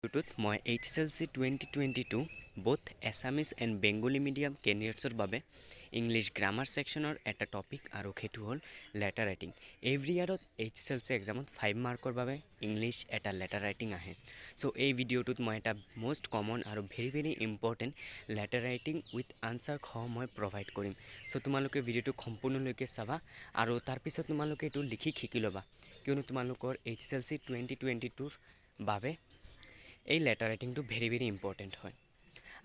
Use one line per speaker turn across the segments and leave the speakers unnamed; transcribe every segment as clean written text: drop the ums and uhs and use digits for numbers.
মই HSLC 2022 both Assamese and Bengali medium candidates বাবে English grammar sectionৰ এটা টপিক আৰু সেইটো হ'ল letter writing every year HSLC examত 5 মাৰ্কৰ বাবে English এটা letter writing আহে সো এই ভিডিওটোত মই এটা most common আৰু very important letter writing with answer মই provide কৰিম সো তোমালোকে ভিডিওটো সম্পূৰ্ণলৈকে চাবা আৰু তাৰ পিছত তোমালোকে এটো লিখি শিকি লবা কিয়নো তোমালোকৰ HSLC 2022 বাবে এই লেটাৰ ৰাইটিংটো very ইম্পৰ্টেন্ট হয়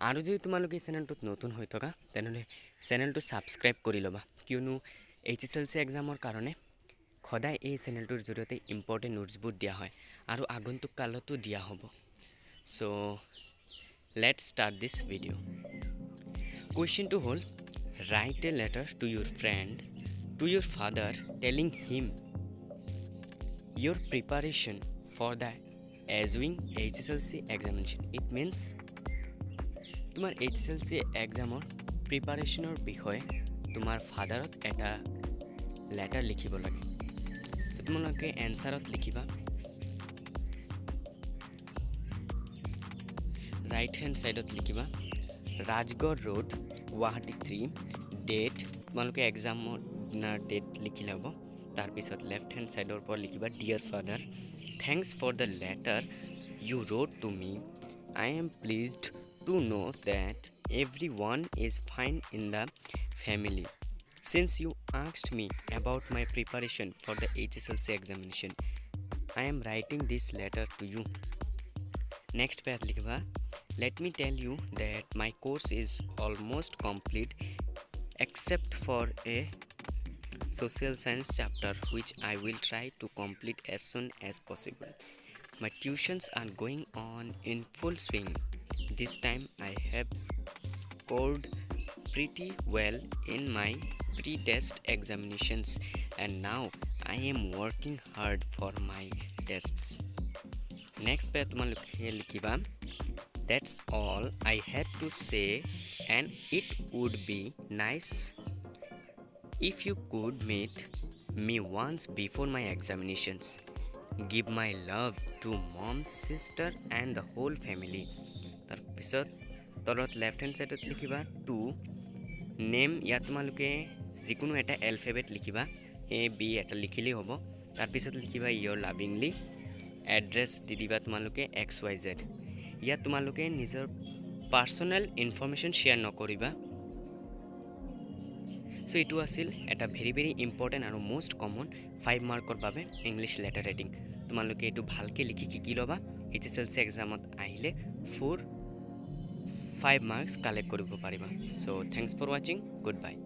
আৰু যদি তোমালোকে চেনেলটোত নতুন হৈ থকা তেনলে চেনেলটো সাবস্ক্ৰাইব কৰি লবা কিয়নো HSLC এক্সামৰ কাৰণে খদাই এই চেনেলটোৰ জৰিয়তে ইম্পৰ্টেন্ট নোটছবোৰ দিয়া হয় আৰু আগন্তুক কালতো দিয়া হ'ব so let's start this video কোৱেশ্চনটো হ'ল write a letter to your friend to your father telling him your preparation for the Assuming HSLC examination it means তোমার HSLC এক্সামৰ প্ৰিপাৰেচনৰ বিষয়ে তোমাৰ ফাদাৰত এটা লেটাৰ লিখিব লাগে তো তোমালোকে এনসাৰত লিখিবা ৰাইট হ্যান্ড সাইডত লিখিবা ৰাজগড় ৰোড গুৱাহাটী 3 ডেট তোমালোকে এক্সামৰ দিনাৰ ডেট লিখি ল'ব তাৰ পিছত লেফট হ্যান্ড সাইডৰ পৰা লিখিবা dear father Thanks for the letter you wrote to me. I am pleased to know that everyone is fine in the family. Since you asked me about my preparation for the HSLC examination, I am writing this letter to you. Next pair likhba. Let me tell you that my course is almost complete except for a social science chapter which I will try to complete as soon as possible. My tuitions are going on in full swing. This time I have scored pretty well in my pre-test examinations and now I am working hard for my tests. Next pair tumalokhe likhiba that's all I had to say and it would be nice if you could meet me once before my examinations. Give my love to mom, sister and the whole family. Tar pisot tolot left hand side likhiba to name ya tumaluke jikono eta alphabet likhiba a b eta likhili hobo tar pisot likhiba your lovingly address didiba tumaluke xyz ya tumaluke nijor personal information share nokoriba So it was at a very important and most common 5 marker babe English letter writing. তোমালোকে এটো ভালকে লিখি কি লবা HSLC এক্সামত আহিলে 5 marks collect কৰিব পাৰিবা. So thanks for watching. Goodbye.